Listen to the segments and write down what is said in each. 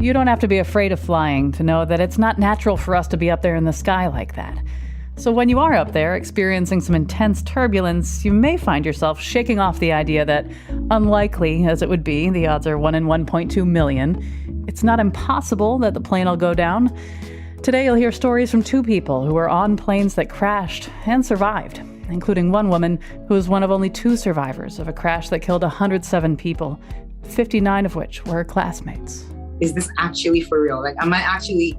You don't have to be afraid of flying to know that it's not natural for us to be up there in the sky like that. So when you are up there experiencing some intense turbulence, you may find yourself shaking off the idea that, unlikely as it would be, the odds are 1 in 1.2 million, it's not impossible that the plane will go down. Today you'll hear stories from 2 people who were on planes that crashed and survived, including one woman who was one of only 2 survivors of a crash that killed 107 people, 59 of which were her classmates. Is this actually for real? Like, am I actually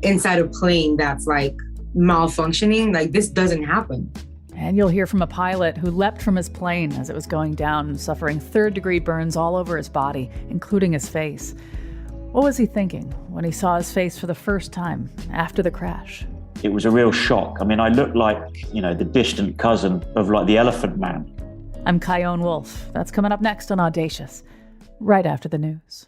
inside a plane that's like malfunctioning? Like, this doesn't happen. And you'll hear from a pilot who leapt from his plane as it was going down, suffering 3rd-degree burns all over his body, including his face. What was he thinking when he saw his face for the first time after the crash? It was a real shock. I mean, I looked like, the distant cousin of like the Elephant Man. I'm Kyone Wolf. That's coming up next on Audacious, right after the news.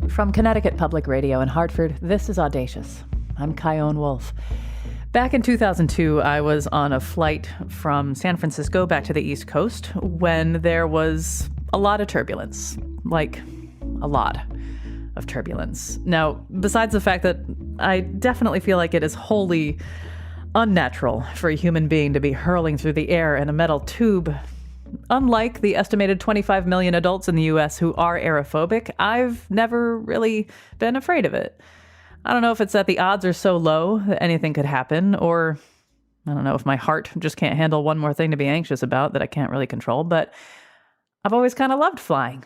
From Connecticut Public Radio in Hartford, this is Audacious. I'm Kyone Wolf. Back in 2002, I was on a flight from San Francisco back to the East Coast when there was a lot of turbulence. Like, a lot of turbulence. Now, besides the fact that I definitely feel like it is wholly unnatural for a human being to be hurling through the air in a metal tube, unlike the estimated 25 million adults in the U.S. who are aerophobic, I've never really been afraid of it. I don't know if it's that the odds are so low that anything could happen, or I don't know if my heart just can't handle one more thing to be anxious about that I can't really control, but I've always kind of loved flying.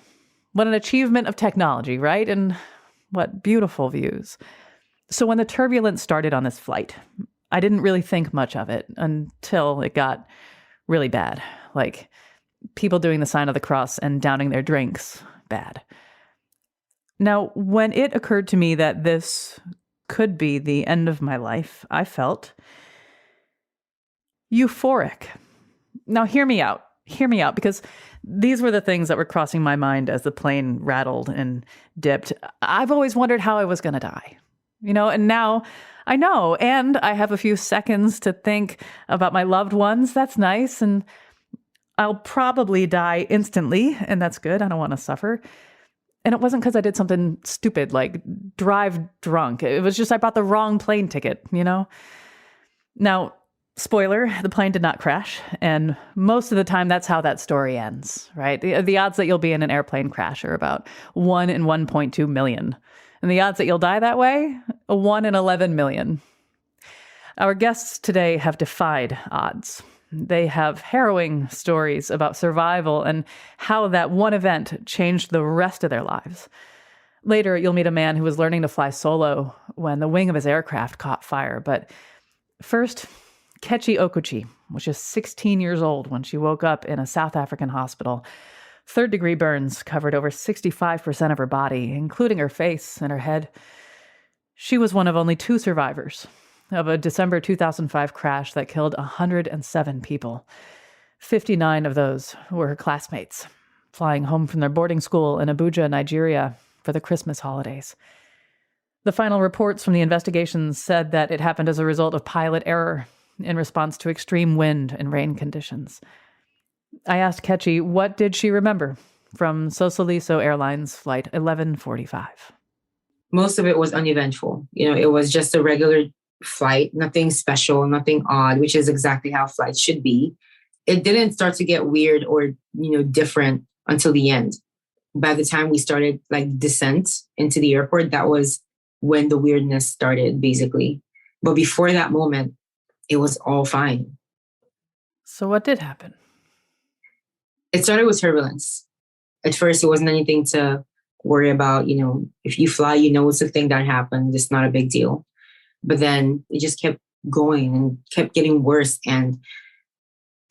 What an achievement of technology, right? And what beautiful views. So when the turbulence started on this flight, I didn't really think much of it until it got really bad. Like, people doing the sign of the cross and downing their drinks, bad. Now, when it occurred to me that this could be the end of my life, I felt euphoric. Now, hear me out, because these were the things that were crossing my mind as the plane rattled and dipped. I've always wondered how I was going to die, and now I know, and I have a few seconds to think about my loved ones. That's nice, and I'll probably die instantly, and that's good. I don't want to suffer. And it wasn't because I did something stupid like drive drunk. It was just I bought the wrong plane ticket, Now, spoiler, the plane did not crash. And most of the time, that's how that story ends, right? The odds that you'll be in an airplane crash are about 1 in 1.2 million. And the odds that you'll die that way, 1 in 11 million. Our guests today have defied odds. They have harrowing stories about survival and how that one event changed the rest of their lives. Later, you'll meet a man who was learning to fly solo when the wing of his aircraft caught fire. But first, Getty Okuchi, which is 16 years old when she woke up in a South African hospital. 3rd-degree burns covered over 65% of her body, including her face and her head. She was one of only 2 survivors of a December 2005 crash that killed 107 people. 59 of those were her classmates, flying home from their boarding school in Abuja, Nigeria, for the Christmas holidays. The final reports from the investigations said that it happened as a result of pilot error in response to extreme wind and rain conditions. I asked Getty what did she remember from Sosoliso Airlines Flight 1145. Most of it was uneventful. It was just a regular flight, nothing special, nothing odd, which is exactly how flights should be. It didn't start to get weird or, different until the end. By the time we started descent into the airport, that was when the weirdness started, basically. But before that moment, it was all fine. So what did happen? It started with turbulence. At first, it wasn't anything to worry about. If you fly, it's a thing that happens. It's not a big deal. But then it just kept going and kept getting worse. And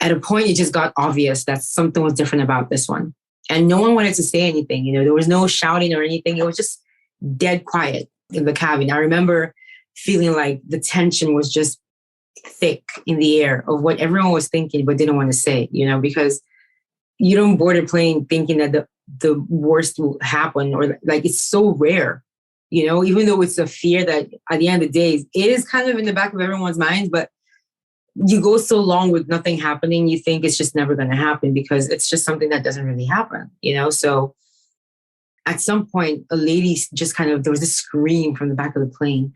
at a point, it just got obvious that something was different about this one. And no one wanted to say anything. There was no shouting or anything. It was just dead quiet in the cabin. I remember feeling like the tension was just thick in the air of what everyone was thinking, but didn't want to say, because you don't board a plane thinking that the worst will happen, or it's so rare. Even though it's a fear that at the end of the day, it is kind of in the back of everyone's minds, but you go so long with nothing happening, you think it's just never going to happen because it's just something that doesn't really happen, So at some point, a lady just there was a scream from the back of the plane.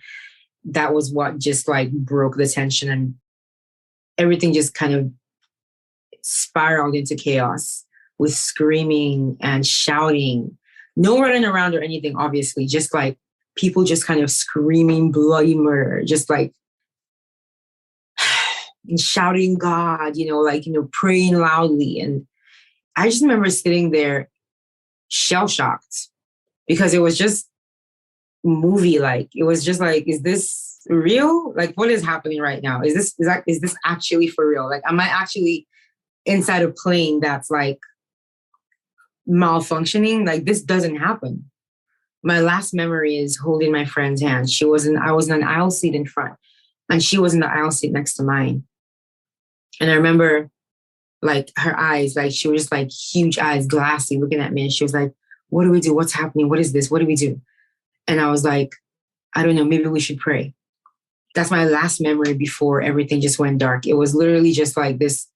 That was what just like broke the tension, and everything just kind of spiraled into chaos with screaming and shouting. No running around or anything, obviously, just like people just kind of screaming bloody murder, just like and shouting God, praying loudly. And I just remember sitting there shell shocked because it was just movie like. It was just like, is this real? Like, what is happening right now? Is this actually for real? Like, am I actually inside a plane that's like malfunctioning? Like, this doesn't happen. My last memory is holding my friend's hand. I was in an aisle seat in front, and she was in the aisle seat next to mine. And I remember like her eyes, like she was just like huge eyes, glassy, looking at me. And she was like, what do we do? What's happening? What is this? What do we do? And I was like, I don't know, maybe we should pray. That's my last memory before everything just went dark. It was literally just like this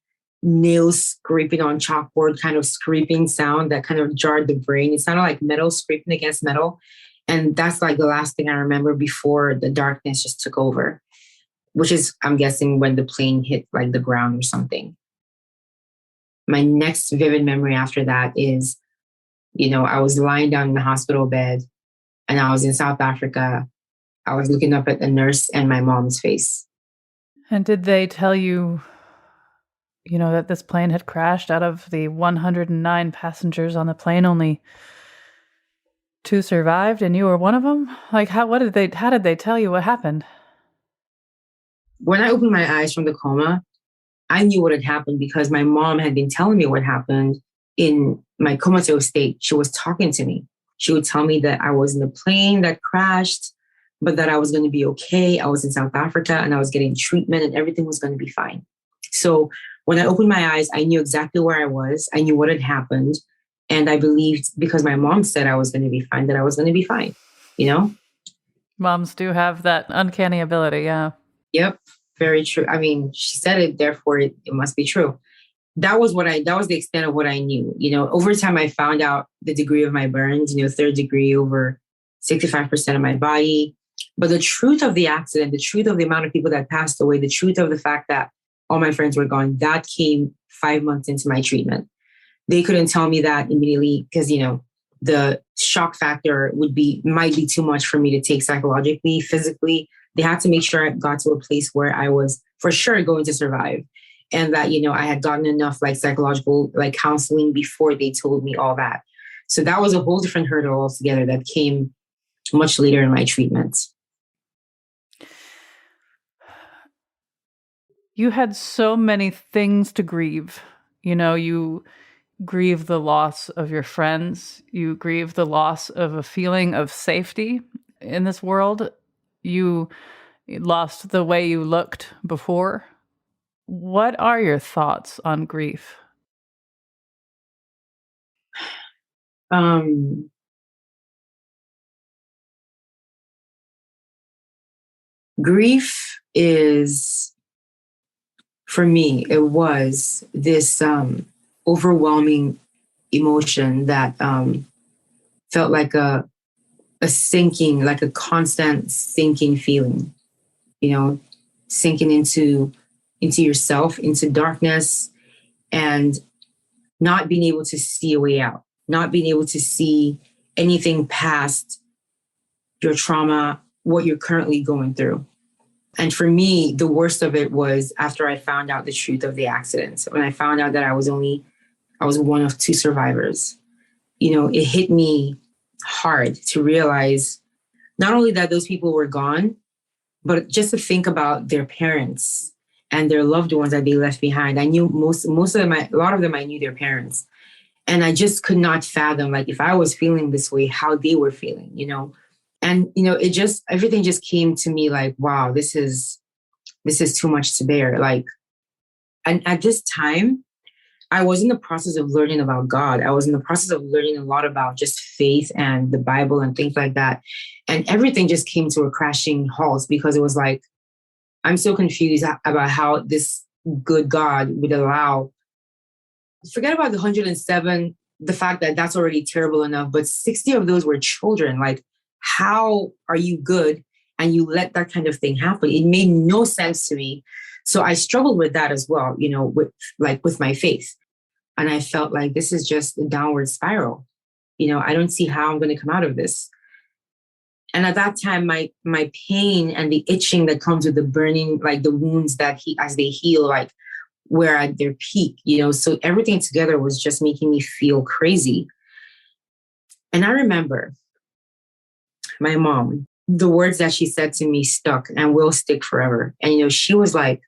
nails scraping on chalkboard kind of scraping sound that kind of jarred the brain. It sounded like metal scraping against metal. And that's like the last thing I remember before the darkness just took over, which is, I'm guessing, when the plane hit like the ground or something. My next vivid memory after that is, I was lying down in the hospital bed and I was in South Africa. I was looking up at the nurse and my mom's face. And did they tell you, that this plane had crashed? Out of the 109 passengers on the plane, only 2 survived and you were one of them? Like, how did they tell you what happened? When I opened my eyes from the coma, I knew what had happened because my mom had been telling me what happened in my comatose state. She was talking to me. She would tell me that I was in the plane that crashed, but that I was going to be okay. I was in South Africa and I was getting treatment and everything was going to be fine. So when I opened my eyes, I knew exactly where I was. I knew what had happened. And I believed, because my mom said I was going to be fine, that I was going to be fine, Moms do have that uncanny ability, yeah. Yep, very true. I mean, she said it, therefore it must be true. That was the extent of what I knew. Over time, I found out the degree of my burns, 3rd degree, over 65% of my body. But the truth of the accident, the truth of the amount of people that passed away, the truth of the fact that all my friends were gone, that came 5 months into my treatment. They couldn't tell me that immediately because, the shock factor might be too much for me to take psychologically, physically. They had to make sure I got to a place where I was for sure going to survive. And that, I had gotten enough like psychological like counseling before they told me all that. So that was a whole different hurdle altogether that came much later in my treatment. You had so many things to grieve. You grieve the loss of your friends. You grieve the loss of a feeling of safety in this world. You lost the way you looked before. What are your thoughts on grief? Grief is, for me, it was this overwhelming emotion that felt like a sinking, like a constant sinking feeling, sinking into yourself, into darkness, and not being able to see a way out, not being able to see anything past your trauma, what you're currently going through. And for me, the worst of it was after I found out the truth of the accident. So when I found out that I was one of 2 survivors, it hit me hard to realize not only that those people were gone, but just to think about their parents and their loved ones that they left behind. I knew most of them, a lot of them, I knew their parents. And I just could not fathom, like, if I was feeling this way, how they were feeling, And, everything just came to me like, wow, this is too much to bear. Like, and at this time, I was in the process of learning about God. I was in the process of learning a lot about just faith and the Bible and things like that. And everything just came to a crashing halt because it was like, I'm so confused about how this good God would allow, forget about the 107, the fact that that's already terrible enough, but 60 of those were children. Like, how are you good and you let that kind of thing happen? It made no sense to me. So I struggled with that as well, with my faith. And I felt like this is just a downward spiral. I don't see how I'm going to come out of this. And at that time, my pain and the itching that comes with the burning, like the wounds that as they heal, like were at their peak, so everything together was just making me feel crazy. And I remember my mom, the words that she said to me stuck and will stick forever. And, she was like,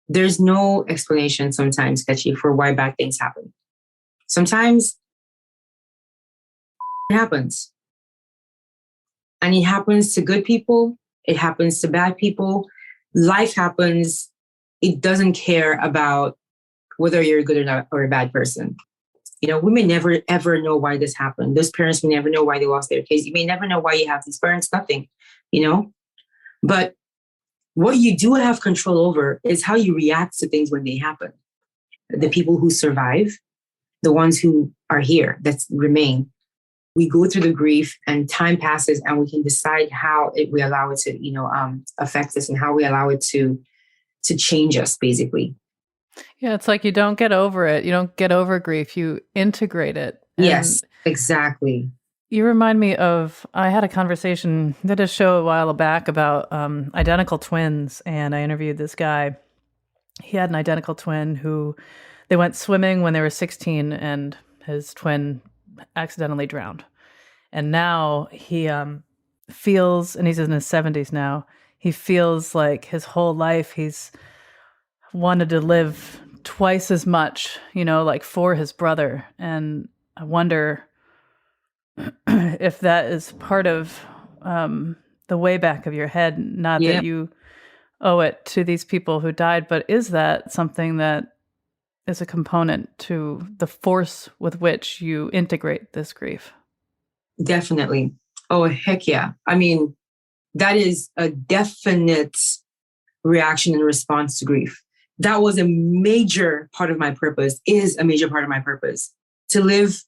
there's no explanation sometimes, Getty, for why bad things happen. Sometimes it happens. And it happens to good people. It happens to bad people. Life happens. It doesn't care about whether you're a good or a bad person. We may never, ever know why this happened. Those parents may never know why they lost their kids. You may never know why you have these parents, nothing, But what you do have control over is how you react to things when they happen. The people who survive, the ones who are here, that remain, we go through the grief and time passes and we can decide how we allow it to, affect us and how we allow it to change us, basically. Yeah, it's like you don't get over it. You don't get over grief. You integrate it. Yes, exactly. You remind me of, I had a conversation, did a show a while back about identical twins, and I interviewed this guy. He had an identical twin who, they went swimming when they were 16 and his twin accidentally drowned. And now he feels, and he's in his 70s now, he feels like his whole life he's wanted to live twice as much, like for his brother. And I wonder if that is part of the way back of your head, not that you owe it to these people who died, but is that something that is a component to the force with which you integrate this grief? Definitely. Oh, heck yeah. I mean, that is a definite reaction and response to grief. That was a major part of my purpose, is a major part of my purpose, to live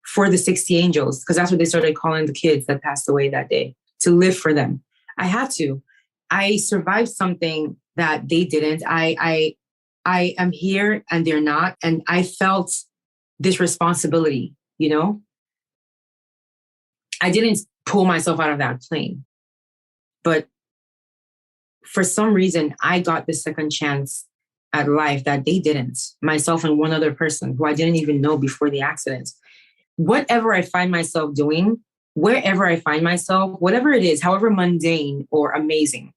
for the 60 angels, because that's what they started calling the kids that passed away that day, to live for them. I had to. I survived something that they didn't. I am here and they're not. And I felt this responsibility, I didn't pull myself out of that plane. But for some reason, I got the second chance at life that they didn't. Myself and one other person who I didn't even know before the accident. Whatever I find myself doing, wherever I find myself, whatever it is, however mundane or amazing,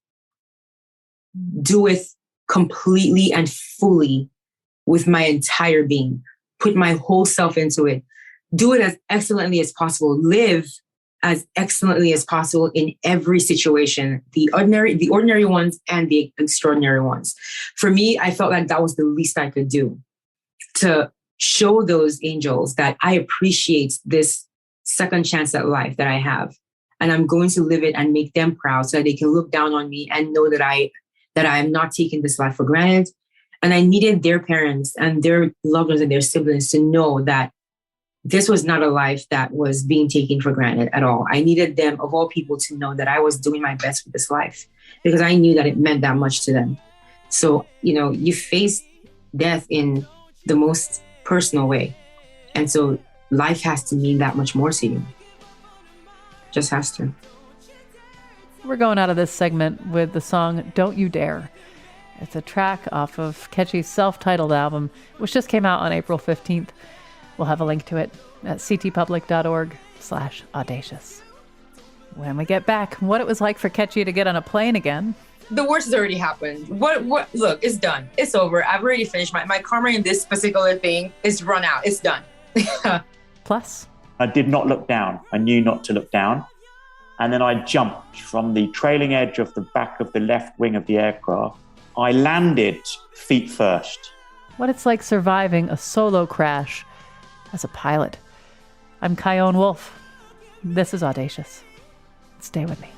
do it completely and fully with my entire being. Put my whole self into it. Do it as excellently as possible. Live as excellently as possible in every situation, the ordinary ones and the extraordinary ones. For me, I felt like that was the least I could do, to show those angels that I appreciate this second chance at life that I have. And I'm going to live it and make them proud so that they can look down on me and know that I am not taking this life for granted. And I needed their parents and their loved ones and their siblings to know that this was not a life that was being taken for granted at all. I needed them, of all people, to know that I was doing my best with this life, because I knew that it meant that much to them. So, you face death in the most personal way. And so life has to mean that much more to you. Just has to. We're going out of this segment with the song Don't You Dare. It's a track off of Getty's self-titled album, which just came out on April 15th. We'll have a link to it at ctpublic.org/audacious. When we get back, what it was like for Getty to get on a plane again. The worst has already happened. What? Look, it's done. It's over. I've already finished my karma in this particular thing is run out. It's done. Plus, I did not look down. I knew not to look down. And then I jumped from the trailing edge of the back of the left wing of the aircraft. I landed feet first. What it's like surviving a solo crash as a pilot. I'm Kyone Wolf. This is Audacious. Stay with me.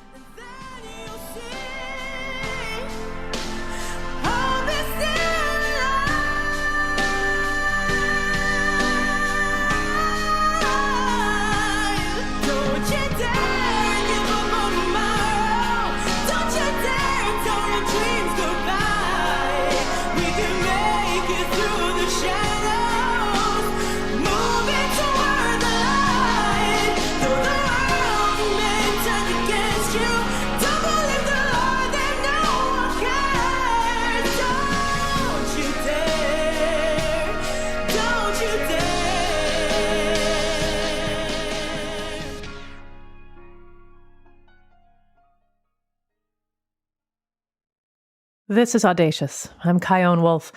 This is Audacious. I'm Kyone Wolf.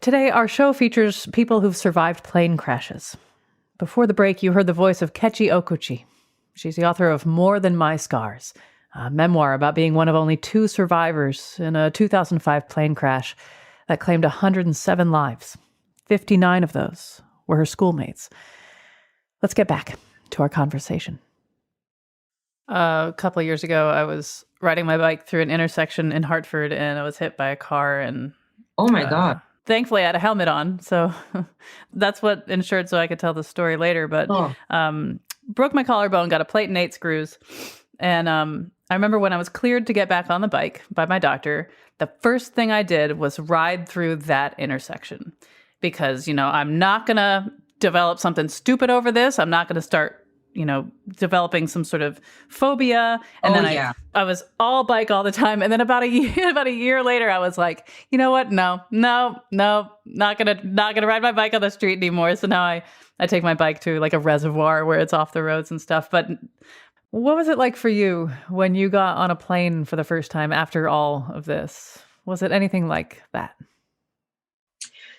Today, our show features people who've survived plane crashes. Before the break, you heard the voice of Kechi Okuchi. She's the author of More Than My Scars, a memoir about being one of only 2 survivors in a 2005 plane crash that claimed 107 lives. 59 of those were her schoolmates. Let's get back to our conversation. A couple of years ago, I was riding my bike through an intersection in Hartford, and I was hit by a car. And Oh my God. thankfully, I had a helmet on, so that's what insured so I could tell the story later. But broke my collarbone, got a plate and 8 screws, and I remember when I was cleared to get back on the bike by my doctor, the first thing I did was ride through that intersection because I'm not gonna develop something stupid over this. I'm not gonna start developing some sort of phobia. And I was all bike all the time. And then about a year later, I was like, you know what? No, not gonna ride my bike on the street anymore. So now I take my bike to like a reservoir where it's off the roads and stuff. But what was it like for you when you got on a plane for the first time after all of this? Was it anything like that?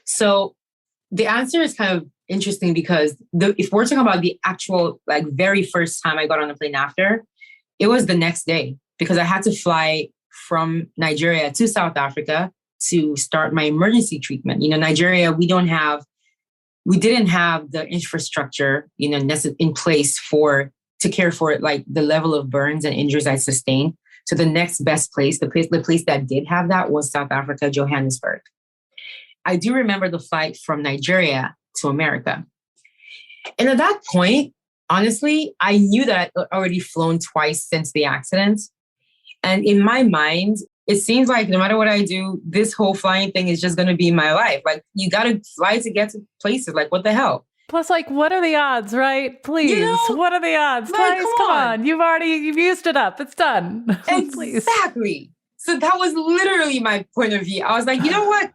So the answer is kind of interesting because if we're talking about the actual, like very first time I got on a plane after, it was the next day because I had to fly from Nigeria to South Africa to start my emergency treatment. Nigeria, we didn't have the infrastructure, in place to care for it, like the level of burns and injuries I sustained. So the next best place, the place that did have that was South Africa, Johannesburg. I do remember the flight from Nigeria to America. And at that point, honestly, I knew that I'd already flown twice since the accident. And in my mind, it seems like no matter what I do, this whole flying thing is just going to be my life. Like, you got to fly to get to places. Like, what the hell? Plus, like, what are the odds, right? Please, what are the odds? Like, Please, come on. You've used it up. It's done. Exactly. So that was literally my point of view. I was like, you know what?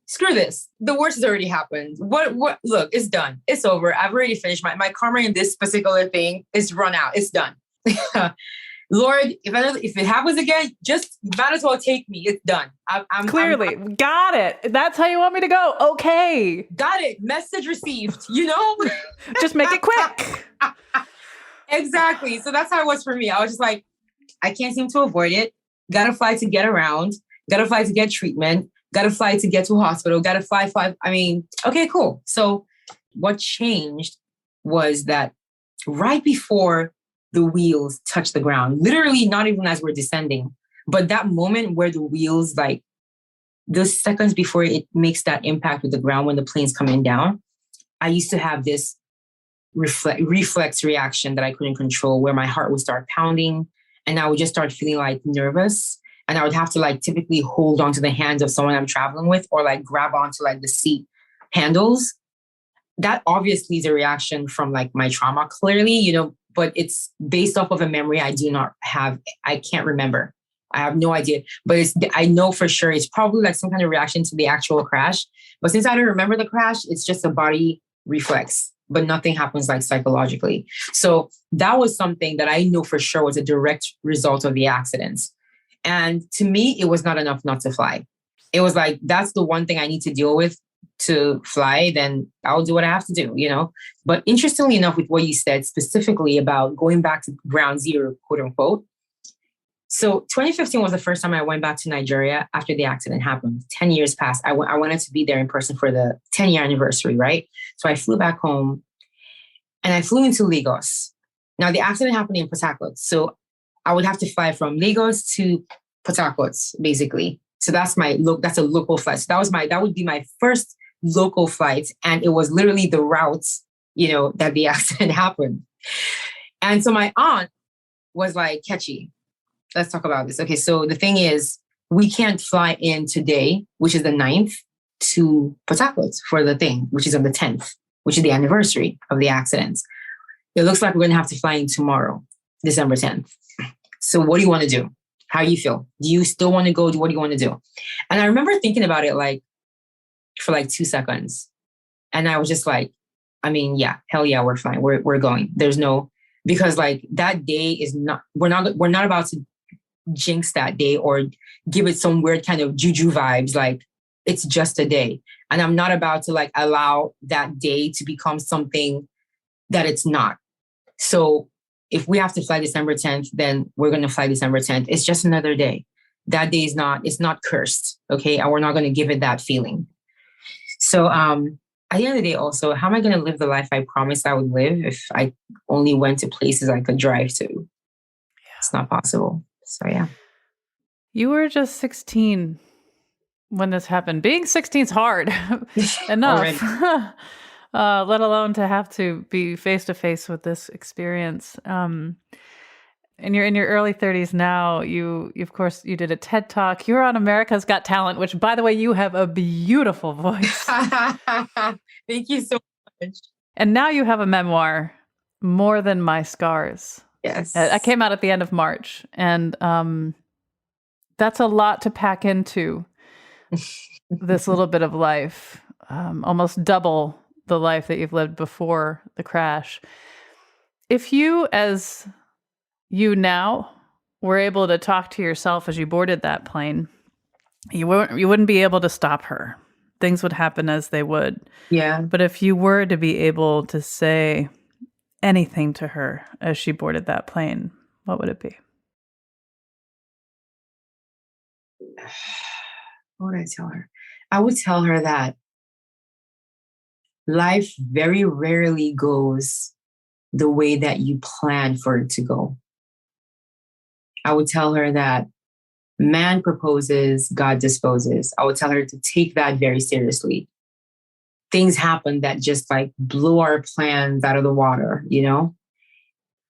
Screw this. The worst has already happened. What? Look, it's done. It's over. I've already finished. My karma in this particular thing is run out. It's done. Lord, if it happens again, just might as well take me. It's done. I'm Clearly. Got it. That's how you want me to go. Okay. Got it. Message received, Just make it quick. Exactly. So that's how it was for me. I was just like, I can't seem to avoid it. Got to fly to get around. Got to fly to get treatment. Got to fly to get to a hospital. Got to fly. Okay, cool. So what changed was that right before the wheels touch the ground, literally not even as we're descending, but that moment where the wheels, like those seconds before it makes that impact with the ground when the plane's coming down, I used to have this reflex reaction that I couldn't control where my heart would start pounding and I would just start feeling like nervous. And I would have to like typically hold onto the hands of someone I'm traveling with or like grab onto like the seat handles. That obviously is a reaction from like my trauma, clearly, but it's based off of a memory I do not have. I can't remember. I have no idea, but I know for sure it's probably like some kind of reaction to the actual crash. But since I don't remember the crash, it's just a body reflex, but nothing happens like psychologically. So that was something that I know for sure was a direct result of the accidents. And to me, it was not enough not to fly. It was like, that's the one thing I need to deal with to fly, then I'll do what I have to do, But interestingly enough, with what you said specifically about going back to ground zero, quote unquote. So 2015 was the first time I went back to Nigeria after the accident happened. 10 years passed. I wanted to be there in person for the 10-year anniversary, right? So I flew back home and I flew into Lagos. Now, the accident happened in Thesakit. So I would have to fly from Lagos to Port Harcourt, basically. So that's a local flight. So that would be my first local flight. And it was literally the route, that the accident happened. And so my aunt was like, Kechi, let's talk about this. Okay, so the thing is, we can't fly in today, which is the 9th, to Port Harcourt for the thing, which is on the 10th, which is the anniversary of the accident. It looks like we're going to have to fly in tomorrow, December 10th. So what do you want to do? How do you feel? Do you still want to go? What do you want to do? And I remember thinking about it for 2 seconds. And I was just like, yeah, hell yeah, we're fine. We're going. There's no, because that day is not, we're not about to jinx that day or give it some weird kind of juju vibes. Like, it's just a day. And I'm not about to like allow that day to become something that it's not. So if we have to fly December 10th, then we're going to fly December 10th. It's just another day. That day it's not cursed. Okay. And we're not going to give it that feeling. So, at the end of the day, also, how am I going to live the life I promised I would live if I only went to places I could drive to? Yeah. It's not possible. So, yeah. You were just 16 when this happened. Being 16 is hard enough, let alone to have to be face to face with this experience. And you're in your early 30s now. You of course, you did a TED Talk. You're on America's Got Talent, which, by the way, you have a beautiful voice. Thank you so much. And now you have a memoir, More Than My Scars. Yes. I came out at the end of March. And that's a lot to pack into this little bit of life, almost double the life that you've lived before the crash. If you, as you now, were able to talk to yourself as you boarded that plane, you wouldn't be able to stop her. Things would happen as they would. Yeah. But if you were to be able to say anything to her as she boarded that plane, what would it be? What would I tell her? I would tell her that life very rarely goes the way that you plan for it to go. I would tell her that man proposes, God disposes. I would tell her to take that very seriously. Things happen that just like blew our plans out of the water, you know?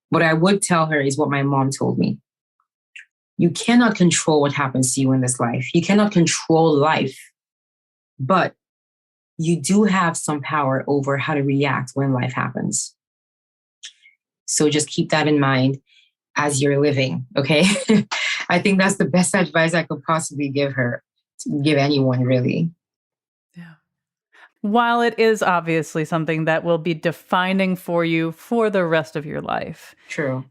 What I would tell her is what my mom told me. You cannot control what happens to you in this life. You cannot control life, but you do have some power over how to react when life happens. So just keep that in mind as you're living, okay? I think that's the best advice I could possibly give her, give anyone, really. Yeah. While it is obviously something that will be defining for you for the rest of your life. True.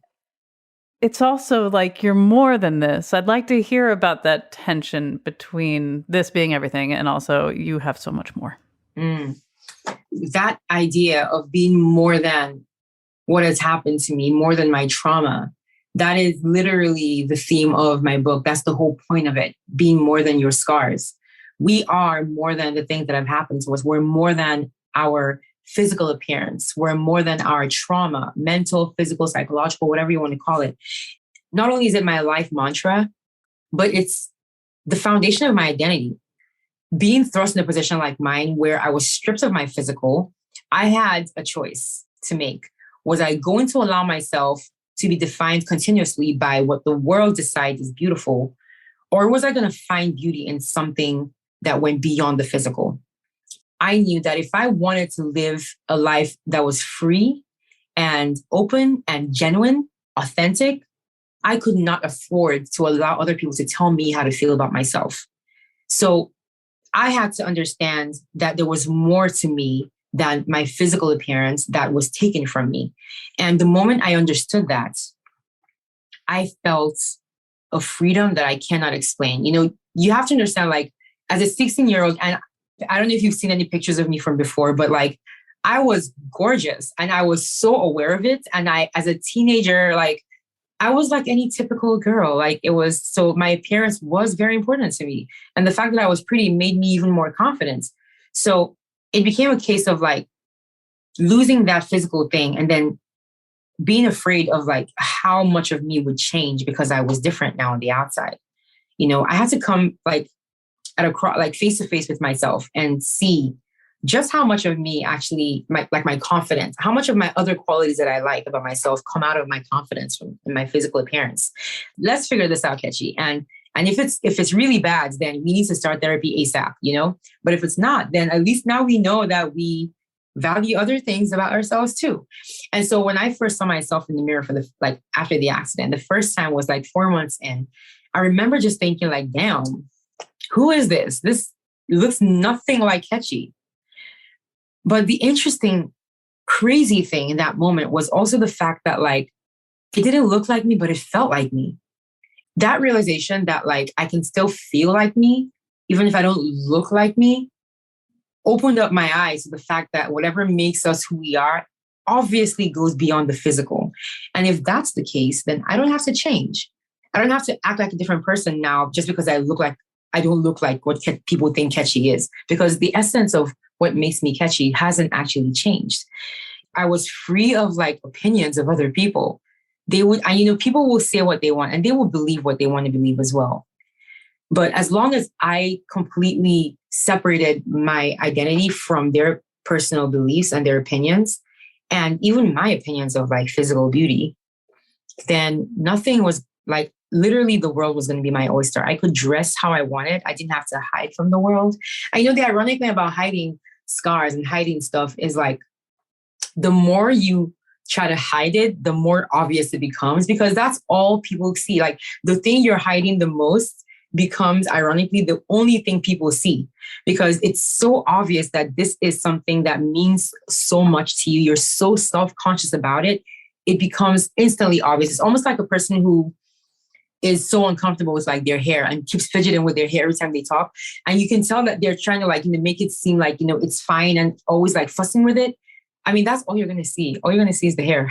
It's also like you're more than this. I'd like to hear about that tension between this being everything and also you have so much more. That idea of being more than what has happened to me, more than my trauma, that is literally the theme of my book. That's the whole point of it, being more than your scars. We are more than the things that have happened to us. We're more than our physical appearance. We're more than our trauma, mental, physical, psychological, whatever you want to call it. Not only is it my life mantra, but it's the foundation of my identity. Being thrust in a position like mine, where I was stripped of my physical, I had a choice to make. Was I going to allow myself to be defined continuously by what the world decides is beautiful? Or was I going to find beauty in something that went beyond the physical? I knew that if I wanted to live a life that was free and open and genuine, authentic, I could not afford to allow other people to tell me how to feel about myself. So I had to understand that there was more to me than my physical appearance that was taken from me. And the moment I understood that, I felt a freedom that I cannot explain. You know, you have to understand, like, as a 16-year-old, and I don't know if you've seen any pictures of me from before, but like, I was gorgeous and I was so aware of it. And I, as a teenager, like, I was like any typical girl. Like, it was, so my appearance was very important to me. And the fact that I was pretty made me even more confident. So it became a case of like losing that physical thing and then being afraid of like how much of me would change because I was different now on the outside. You know, I had to come like at a like face to face with myself and see just how much of me actually, my confidence, how much of my other qualities that I like about myself come out of my confidence from in my physical appearance. Let's figure this out, Getty. And if it's really bad, then we need to start therapy ASAP, you know? But if it's not, then at least now we know that we value other things about ourselves too. And so when I first saw myself in the mirror after the accident, the first time was like 4 months in, I remember just thinking like, damn, who is this? This looks nothing like Getty. But the interesting, crazy thing in that moment was also the fact that like, it didn't look like me, but it felt like me. that realization that like I can still feel like me, even if I don't look like me, opened up my eyes to the fact that whatever makes us who we are obviously goes beyond the physical. And if that's the case, then I don't have to change. I don't have to act like a different person now just because I don't look like what people think catchy is, because the essence of what makes me catchy hasn't actually changed. I was free of like opinions of other people. People will say what they want and they will believe what they want to believe as well. But as long as I completely separated my identity from their personal beliefs and their opinions, and even my opinions of like physical beauty, then nothing was like, literally the world was going to be my oyster. I could dress how I wanted. I didn't have to hide from the world. I know the ironic thing about hiding scars and hiding stuff is like, the more you try to hide it, the more obvious it becomes, because that's all people see. Like the thing you're hiding the most becomes ironically the only thing people see, because it's so obvious that this is something that means so much to you. You're so self-conscious about it. It becomes instantly obvious. It's almost like a person who is so uncomfortable with like their hair and keeps fidgeting with their hair every time they talk. And you can tell that they're trying to like, make it seem like, it's fine and always like fussing with it. I mean, that's all you're going to see. All you're going to see is the hair.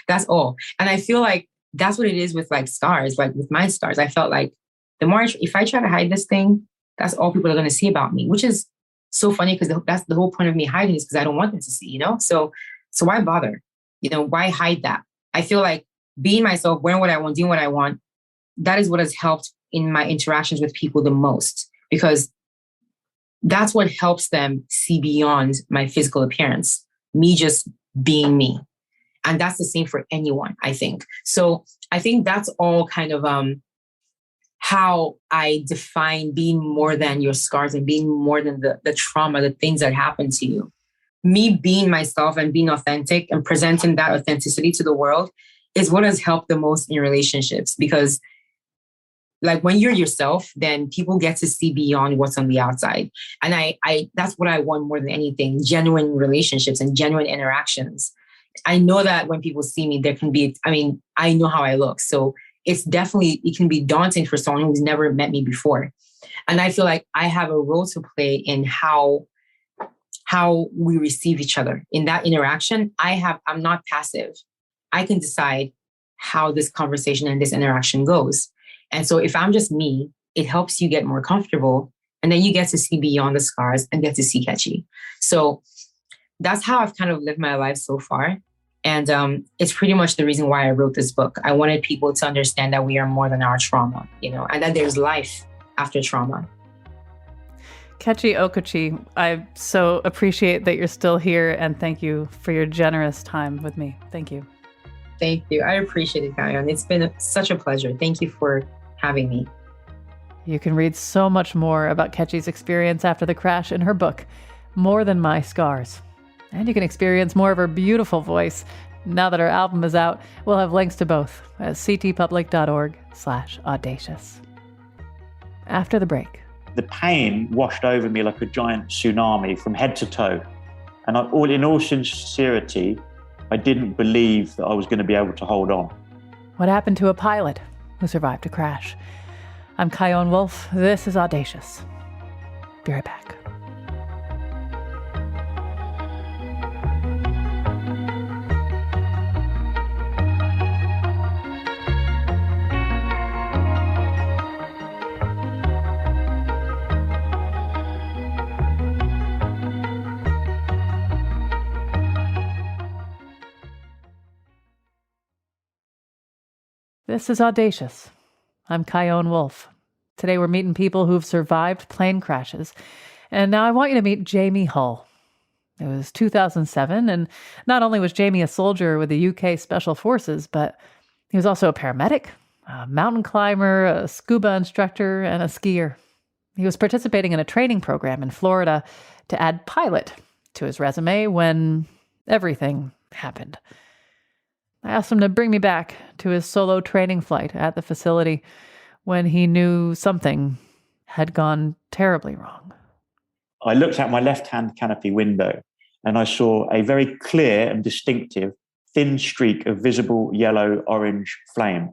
That's all. And I feel like that's what it is with like scars. Like with my scars, I felt like if I try to hide this thing, that's all people are going to see about me, which is so funny because that's the whole point of me hiding is because I don't want them to see, So why bother? Why hide that? I feel like being myself, wearing what I want, doing what I want, that is what has helped in my interactions with people the most, because that's what helps them see beyond my physical appearance, me just being me. And that's the same for anyone, I think. So I think that's all kind of how I define being more than your scars and being more than the trauma, the things that happen to you. Me being myself and being authentic and presenting that authenticity to the world is what has helped the most in relationships, because like when you're yourself, then people get to see beyond what's on the outside. And I that's what I want more than anything, genuine relationships and genuine interactions. I know that when people see me, I know how I look. So it can be daunting for someone who's never met me before. And I feel like I have a role to play in how we receive each other in that interaction. I'm not passive. I can decide how this conversation and this interaction goes. And so if I'm just me, it helps you get more comfortable, and then you get to see beyond the scars and get to see catchy. So that's how I've kind of lived my life so far. And it's pretty much the reason why I wrote this book. I wanted people to understand that we are more than our trauma, and that there's life after trauma. Ketchy Okochi, I so appreciate that you're still here, and thank you for your generous time with me. Thank you. Thank you. I appreciate it, Kayon. It's been such a pleasure. Thank you for having me. You can read so much more about Ketchy's experience after the crash in her book, More Than My Scars. And you can experience more of her beautiful voice now that her album is out. We'll have links to both at ctpublic.org/audacious. After the break. The pain washed over me like a giant tsunami from head to toe. And in all sincerity, I didn't believe that I was going to be able to hold on. What happened to a pilot who survived a crash? I'm Kayon Wolf. This is Audacious. Be right back. This is Audacious. I'm Kayon Wolf. Today we're meeting people who've survived plane crashes. And now I want you to meet Jamie Hull. It was 2007, and not only was Jamie a soldier with the UK Special Forces, but he was also a paramedic, a mountain climber, a scuba instructor, and a skier. He was participating in a training program in Florida to add pilot to his resume when everything happened. I asked him to bring me back to his solo training flight at the facility when he knew something had gone terribly wrong. I looked out my left-hand canopy window and I saw a very clear and distinctive thin streak of visible yellow-orange flame.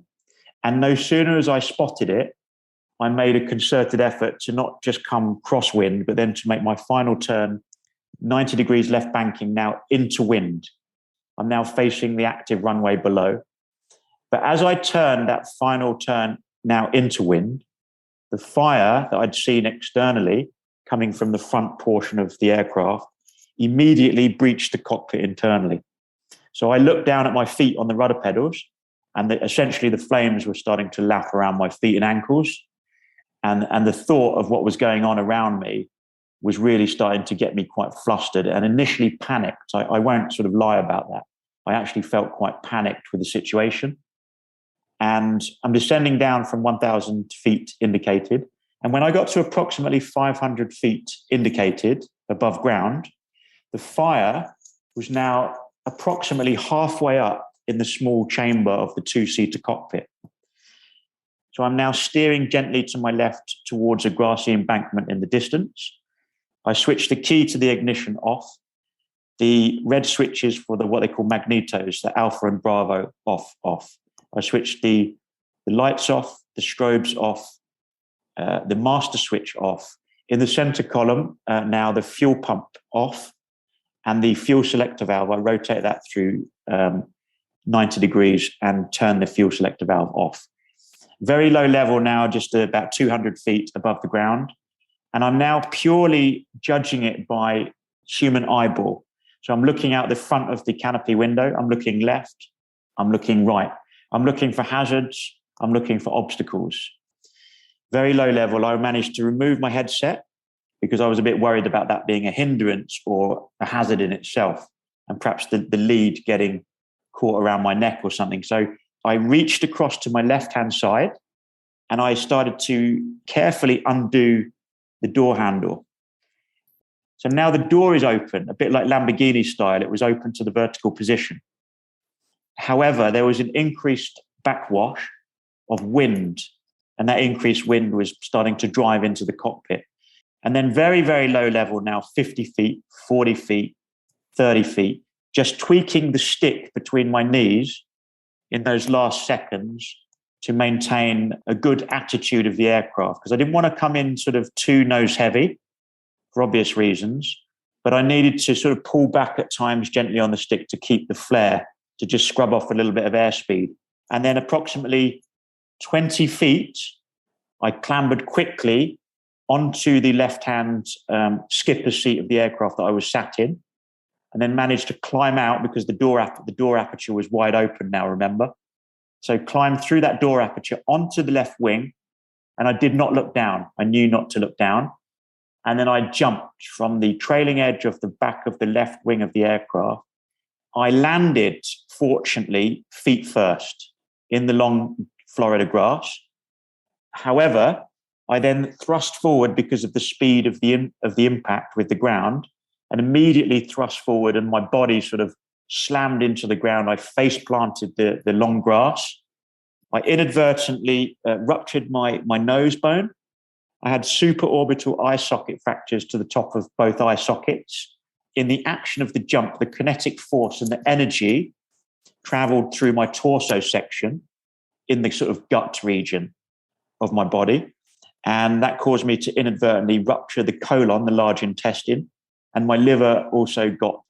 And no sooner as I spotted it, I made a concerted effort to not just come crosswind, but then to make my final turn 90 degrees left banking now into wind. I'm now facing the active runway below. But as I turned that final turn now into wind, the fire that I'd seen externally coming from the front portion of the aircraft immediately breached the cockpit internally. So I looked down at my feet on the rudder pedals, and essentially the flames were starting to lap around my feet and ankles. And the thought of what was going on around me was really starting to get me quite flustered and initially panicked. I won't sort of lie about that. I actually felt quite panicked with the situation. And I'm descending down from 1,000 feet indicated. And when I got to approximately 500 feet indicated above ground, the fire was now approximately halfway up in the small chamber of the two-seater cockpit. So I'm now steering gently to my left towards a grassy embankment in the distance. I switched the key to the ignition off, the red switches for what they call magnetos, the Alpha and Bravo off. I switched the lights off, the strobes off, the master switch off. In the center column, now the fuel pump off and the fuel selector valve. I rotate that through 90 degrees and turn the fuel selector valve off. Very low level now, just about 200 feet above the ground. And I'm now purely judging it by human eyeball. So I'm looking out the front of the canopy window. I'm looking left. I'm looking right. I'm looking for hazards. I'm looking for obstacles. Very low level. I managed to remove my headset because I was a bit worried about that being a hindrance or a hazard in itself, and perhaps the lead getting caught around my neck or something. So I reached across to my left-hand side and I started to carefully undo the door handle. So now the door is open, a bit like Lamborghini style. It was open to the vertical position. However, there was an increased backwash of wind, and that increased wind was starting to drive into the cockpit. And then very, very low level now, 50 feet, 40 feet, 30 feet, just tweaking the stick between my knees in those last seconds to maintain a good attitude of the aircraft, because I didn't want to come in sort of too nose heavy for obvious reasons, but I needed to sort of pull back at times gently on the stick to keep the flare, to just scrub off a little bit of airspeed. And then approximately 20 feet, I clambered quickly onto the left-hand skipper's seat of the aircraft that I was sat in, and then managed to climb out because the door aperture was wide open now, remember? So climbed through that door aperture onto the left wing, and I did not look down. I knew not to look down. And then I jumped from the trailing edge of the back of the left wing of the aircraft. I landed, fortunately, feet first in the long Florida grass. However, I then thrust forward because of the speed of the impact with the ground, and immediately thrust forward, and my body sort of slammed into the ground. I face planted the long grass. I inadvertently ruptured my nose bone. I had supraorbital eye socket fractures to the top of both eye sockets. In the action of the jump, the kinetic force and the energy traveled through my torso section in the sort of gut region of my body. And that caused me to inadvertently rupture the colon, the large intestine. And my liver also got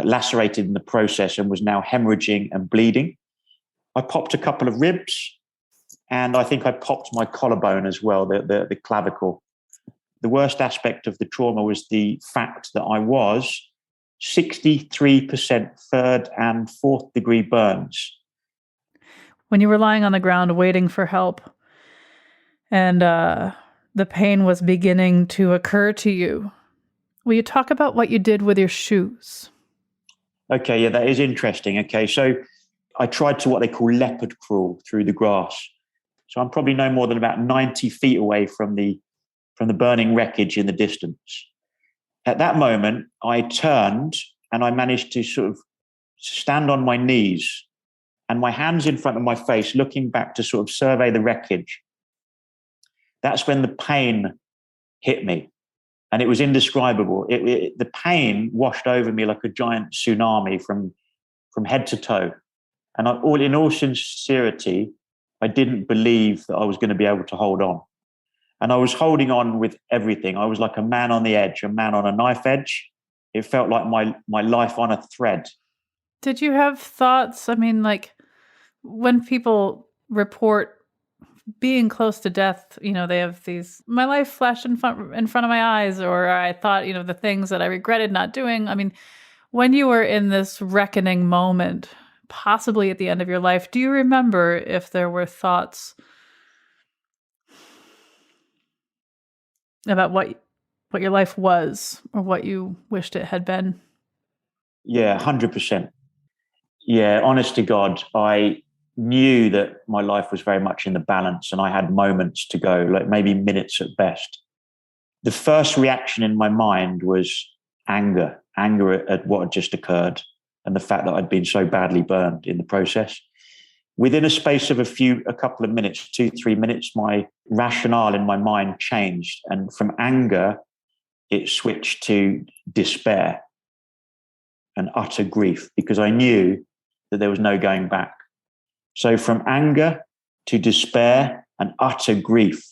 lacerated in the process and was now hemorrhaging and bleeding. I popped a couple of ribs, and I think I popped my collarbone as well, the clavicle. The worst aspect of the trauma was the fact that I was 63% third and fourth degree burns. When you were lying on the ground waiting for help, and the pain was beginning to occur to you, will you talk about what you did with your shoes? Okay, yeah, that is interesting. Okay, so I tried to what they call leopard crawl through the grass. So I'm probably no more than about 90 feet away from the burning wreckage in the distance. At that moment, I turned and I managed to sort of stand on my knees and my hands in front of my face, looking back to sort of survey the wreckage. That's when the pain hit me, and it was indescribable. The pain washed over me like a giant tsunami from head to toe. And in all sincerity, I didn't believe that I was going to be able to hold on. And I was holding on with everything. I was like a man on the edge, a man on a knife edge. It felt like my life on a thread. Did you have thoughts? I mean, like when people report being close to death, they have these, my life flashed in front of my eyes, or I thought, the things that I regretted not doing. I mean, when you were in this reckoning moment, possibly at the end of your life, do you remember if there were thoughts about what your life was or what you wished it had been? Yeah, 100%. Yeah, honest to God, I knew that my life was very much in the balance and I had moments to go, like maybe minutes at best. The first reaction in my mind was anger at what had just occurred and the fact that I'd been so badly burned in the process. Within a space of a couple of minutes, 2-3 minutes, my rationale in my mind changed. And from anger, it switched to despair and utter grief, because I knew that there was no going back. So from anger to despair and utter grief.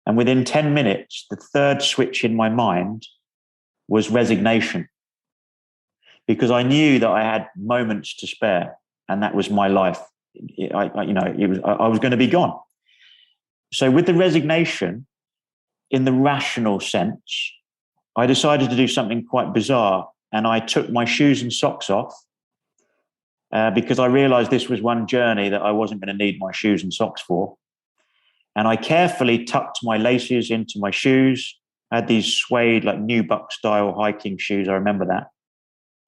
And within 10 minutes, the third switch in my mind was resignation, because I knew that I had moments to spare, and that was my life. I was going to be gone. So with the resignation, in the rational sense, I decided to do something quite bizarre, and I took my shoes and socks off because I realized this was one journey that I wasn't going to need my shoes and socks for. And I carefully tucked my laces into my shoes. I had these suede, like nubuck style hiking shoes. I remember that.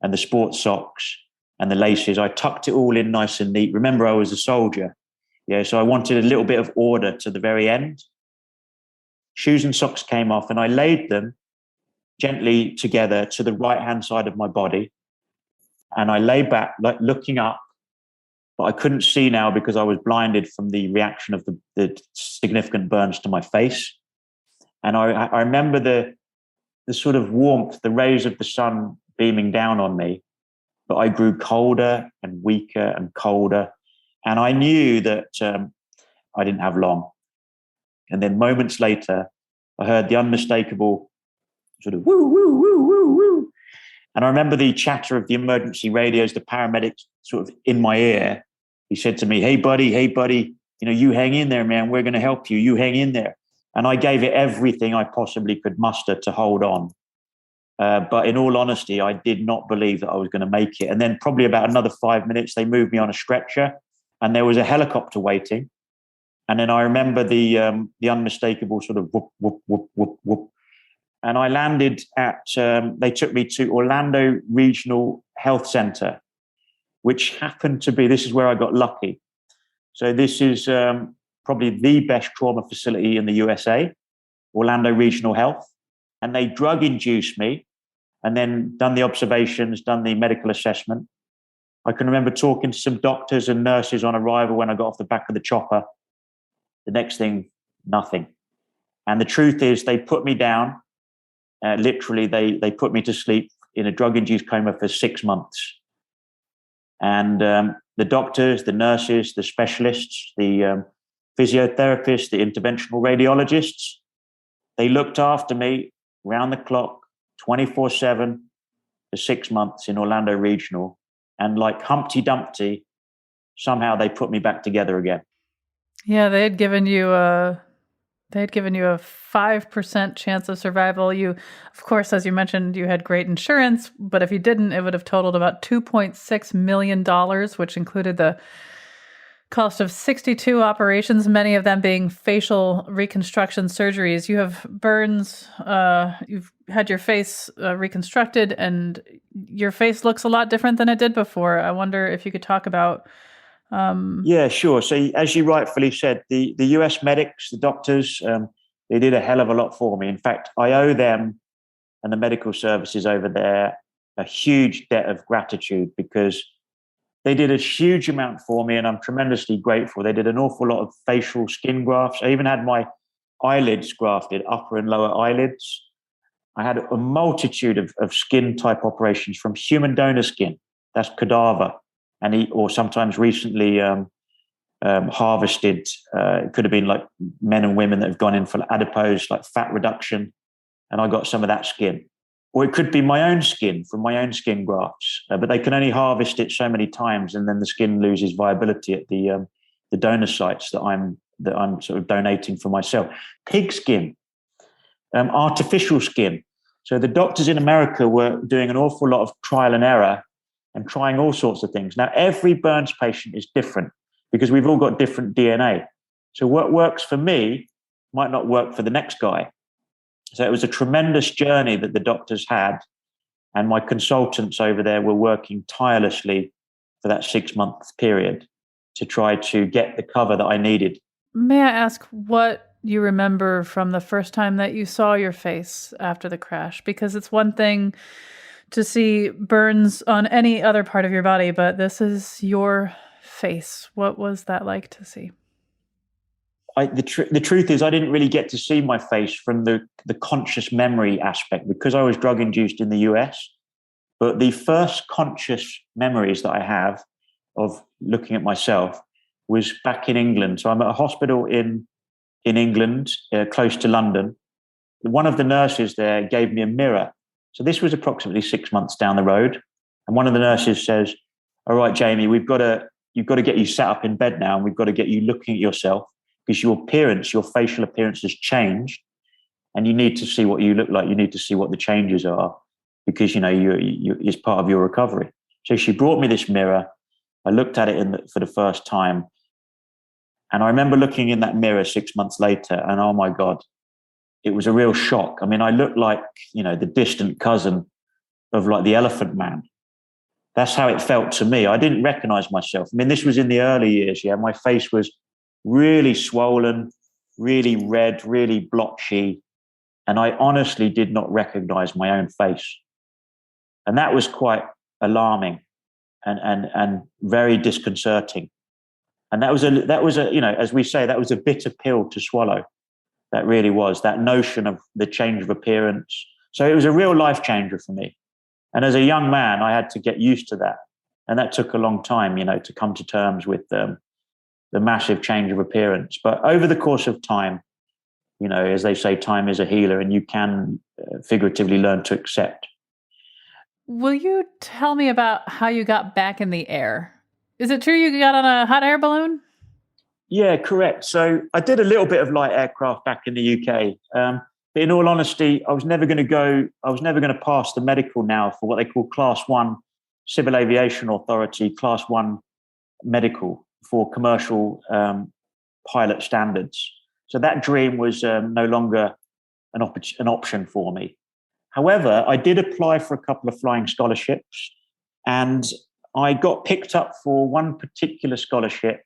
And the sports socks and the laces. I tucked it all in nice and neat. Remember, I was a soldier. Yeah, so I wanted a little bit of order to the very end. Shoes and socks came off, and I laid them gently together to the right-hand side of my body. And I lay back, like looking up, but I couldn't see now because I was blinded from the reaction of the significant burns to my face. And I remember the sort of warmth, the rays of the sun beaming down on me, but I grew colder and weaker and colder. And I knew that I didn't have long. And then moments later, I heard the unmistakable sort of woo, woo, woo, woo, woo. And I remember the chatter of the emergency radios, the paramedics sort of in my ear. He said to me, hey, buddy, you hang in there, man. We're going to help you. You hang in there. And I gave it everything I possibly could muster to hold on. But in all honesty, I did not believe that I was going to make it. And then probably about another 5 minutes, they moved me on a stretcher, and there was a helicopter waiting. And then I remember the unmistakable sort of whoop, whoop, whoop, whoop, whoop. And I landed at, they took me to Orlando Regional Health Center, which happened to be, this is where I got lucky. So this is probably the best trauma facility in the USA, Orlando Regional Health. And they drug induced me and then done the observations, done the medical assessment. I can remember talking to some doctors and nurses on arrival when I got off the back of the chopper. The next thing, nothing. And the truth is, they put me down. Literally, they put me to sleep in a drug-induced coma for 6 months. And the doctors, the nurses, the specialists, the physiotherapists, the interventional radiologists, they looked after me round the clock, 24/7 for 6 months in Orlando Regional. And like Humpty Dumpty, somehow they put me back together again. Yeah, they had given you a 5% chance of survival. You, of course, as you mentioned, you had great insurance, but if you didn't, it would have totaled about $2.6 million, which included the cost of 62 operations, many of them being facial reconstruction surgeries. You have burns, you've had your face reconstructed, and your face looks a lot different than it did before. I wonder if you could talk about... Yeah, sure. So as you rightfully said, the US medics, the doctors, they did a hell of a lot for me. In fact, I owe them and the medical services over there a huge debt of gratitude, because they did a huge amount for me, and I'm tremendously grateful. They did an awful lot of facial skin grafts. I even had my eyelids grafted, upper and lower eyelids. I had a multitude of skin type operations, from human donor skin, that's cadaver, or sometimes recently harvested. It could have been like men and women that have gone in for adipose, like fat reduction, and I got some of that skin. Or it could be my own skin from my own skin grafts, but they can only harvest it so many times, and then the skin loses viability at the donor sites that I'm sort of donating for myself. Pig skin, artificial skin. So the doctors in America were doing an awful lot of trial and error and trying all sorts of things. Now, every burns patient is different because we've all got different DNA. So what works for me might not work for the next guy. So it was a tremendous journey that the doctors had, and my consultants over there were working tirelessly for that 6-month period to try to get the cover that I needed. May I ask what you remember from the first time that you saw your face after the crash? Because it's one thing to see burns on any other part of your body, but this is your face. What was that like to see? The truth is I didn't really get to see my face from the conscious memory aspect because I was drug induced in the US. But the first conscious memories that I have of looking at myself was back in England. So I'm at a hospital in England, close to London. One of the nurses there gave me a mirror. So this was approximately 6 months down the road. And one of the nurses says, all right, Jamie, you've got to get you sat up in bed now, and we've got to get you looking at yourself because your appearance, your facial appearance has changed, and you need to see what you look like. You need to see what the changes are because, you it's part of your recovery. So she brought me this mirror. I looked at it for the first time. And I remember looking in that mirror 6 months later, and oh my God, it was a real shock. I mean, I looked like, the distant cousin of like the Elephant Man. That's how it felt to me. I didn't recognize myself. I mean, this was in the early years. Yeah, my face was really swollen, really red, really blotchy. And I honestly did not recognize my own face. And that was quite alarming and very disconcerting. And that was as we say, that was a bitter pill to swallow. That really was, that notion of the change of appearance. So it was a real life changer for me. And as a young man, I had to get used to that. And that took a long time, to come to terms with the massive change of appearance. But over the course of time, as they say, time is a healer, and you can figuratively learn to accept. Will you tell me about how you got back in the air? Is it true you got on a hot air balloon? Yeah, correct. So I did a little bit of light aircraft back in the UK. But in all honesty, I was never going to pass the medical now for what they call Class 1 Civil Aviation Authority, Class 1 medical for commercial pilot standards. So that dream was no longer an option for me. However, I did apply for a couple of flying scholarships, and I got picked up for one particular scholarship,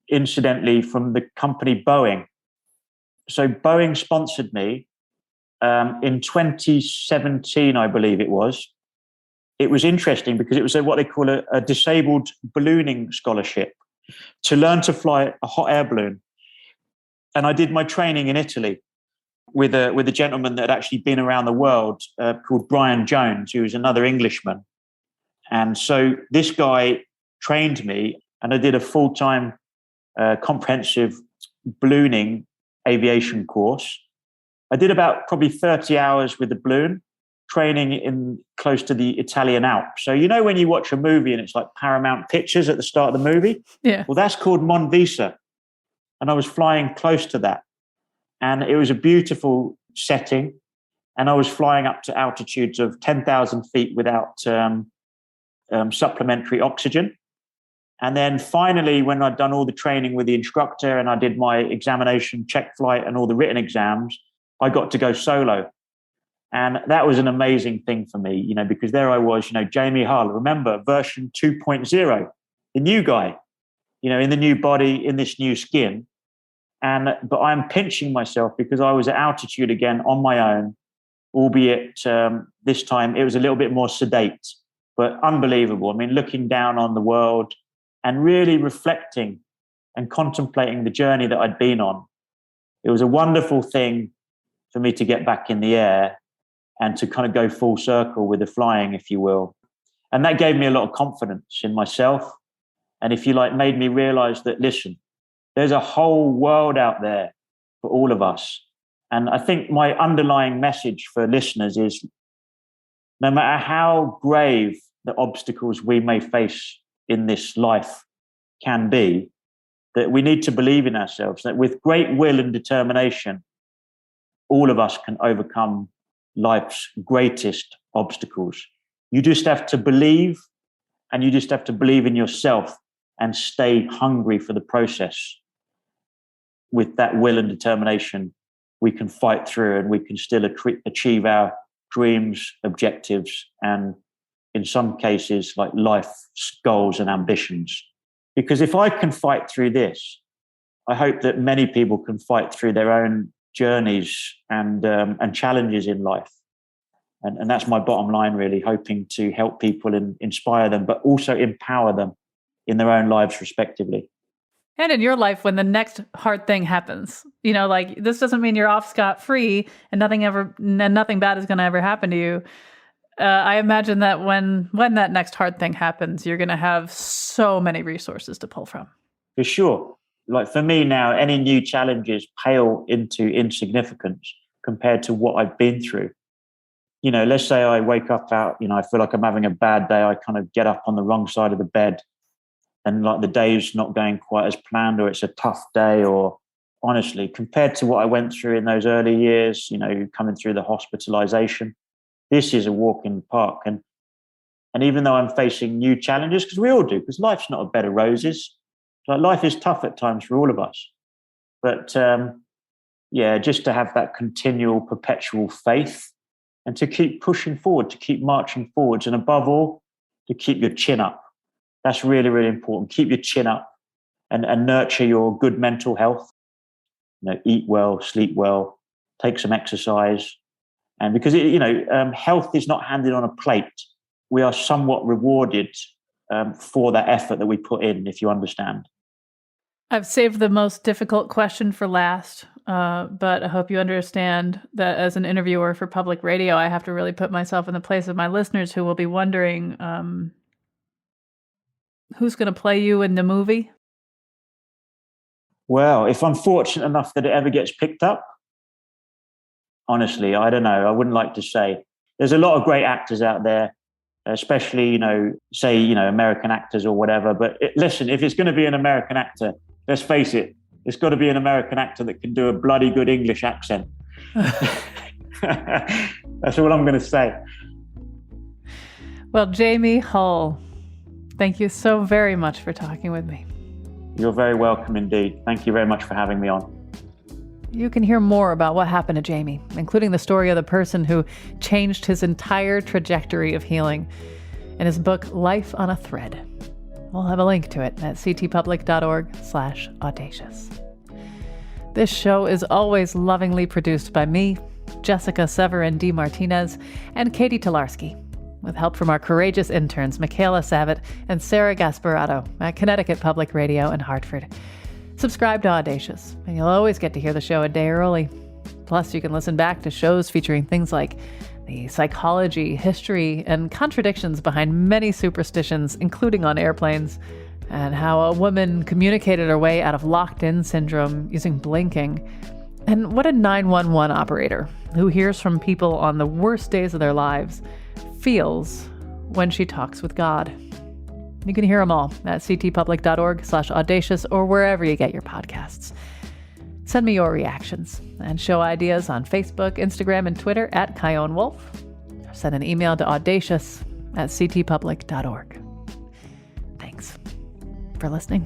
incidentally, from the company Boeing. So Boeing sponsored me in 2017, I believe it was. It was interesting because it was what they call a disabled ballooning scholarship to learn to fly a hot air balloon. And I did my training in Italy with a gentleman that had actually been around the world called Brian Jones, who was another Englishman. And so this guy trained me, and I did a full-time comprehensive ballooning aviation course. I did about probably 30 hours with the balloon, training in close to the Italian Alps. So when you watch a movie and it's like Paramount Pictures at the start of the movie? Yeah. Well, that's called Monvisa. And I was flying close to that. And it was a beautiful setting. And I was flying up to altitudes of 10,000 feet without supplementary oxygen. And then finally, when I'd done all the training with the instructor and I did my examination, check flight, and all the written exams, I got to go solo. And that was an amazing thing for me, because there I was, Jamie Hull, remember, version 2.0, the new guy, in the new body, in this new skin. But I'm pinching myself because I was at altitude again on my own, albeit this time it was a little bit more sedate, but unbelievable. I mean, looking down on the world and really reflecting and contemplating the journey that I'd been on. It was a wonderful thing for me to get back in the air and to kind of go full circle with the flying, if you will. And that gave me a lot of confidence in myself And if you like, made me realize that, listen, there's a whole world out there for all of us. And I think my underlying message for listeners is no matter how grave the obstacles we may face in this life can be, that we need to believe in ourselves, that with great will and determination, all of us can overcome life's greatest obstacles. You just have to believe, and you just have to believe in yourself and stay hungry for the process. With that will and determination, we can fight through and we can still achieve our dreams, objectives, and in some cases, like life's goals and ambitions. Because if I can fight through this, I hope that many people can fight through their own journeys and challenges in life. And that's my bottom line, really, hoping to help people and inspire them, but also empower them in their own lives, respectively. And in your life, when the next hard thing happens, like this doesn't mean you're off scot-free and nothing bad is going to ever happen to you. I imagine that when that next hard thing happens, you're going to have so many resources to pull from. For sure. Like for me now, any new challenges pale into insignificance compared to what I've been through. Let's say I wake up out, I feel like I'm having a bad day. I kind of get up on the wrong side of the bed and like the day's not going quite as planned, or it's a tough day, or honestly, compared to what I went through in those early years, coming through the hospitalization, this is a walk in the park. And even though I'm facing new challenges, because we all do, because life's not a bed of roses. Like life is tough at times for all of us. But just to have that continual, perpetual faith and to keep pushing forward, to keep marching forwards, and above all, to keep your chin up. That's really, really important. Keep your chin up and nurture your good mental health. Eat well, sleep well, take some exercise. And because, health is not handed on a plate. We are somewhat rewarded for that effort that we put in, if you understand. I've saved the most difficult question for last, but I hope you understand that as an interviewer for public radio, I have to really put myself in the place of my listeners who will be wondering, who's going to play you in the movie? Well, if I'm fortunate enough that it ever gets picked up, honestly, I don't know. I wouldn't like to say. There's a lot of great actors out there, especially, American actors or whatever. But listen, if it's going to be an American actor, let's face it, it's got to be an American actor that can do a bloody good English accent. That's all I'm going to say. Well, Jamie Hull, thank you so very much for talking with me. You're very welcome indeed. Thank you very much for having me on. You can hear more about what happened to Jamie, including the story of the person who changed his entire trajectory of healing, in his book, Life on a Thread. We'll have a link to it at ctpublic.org/audacious. This show is always lovingly produced by me, Jessica Severin D. Martinez, and Katie Tolarski, with help from our courageous interns, Michaela Savitt and Sarah Gasparotto at Connecticut Public Radio in Hartford. Subscribe to Audacious, and you'll always get to hear the show a day early. Plus, you can listen back to shows featuring things like the psychology, history, and contradictions behind many superstitions, including on airplanes, and how a woman communicated her way out of locked-in syndrome using blinking, and what a 911 operator who hears from people on the worst days of their lives feels when she talks with God. You can hear them all at ctpublic.org/audacious or wherever you get your podcasts. Send me your reactions and show ideas on Facebook, Instagram, and Twitter at Kyone Wolf. Or send an email to audacious@ctpublic.org. Thanks for listening.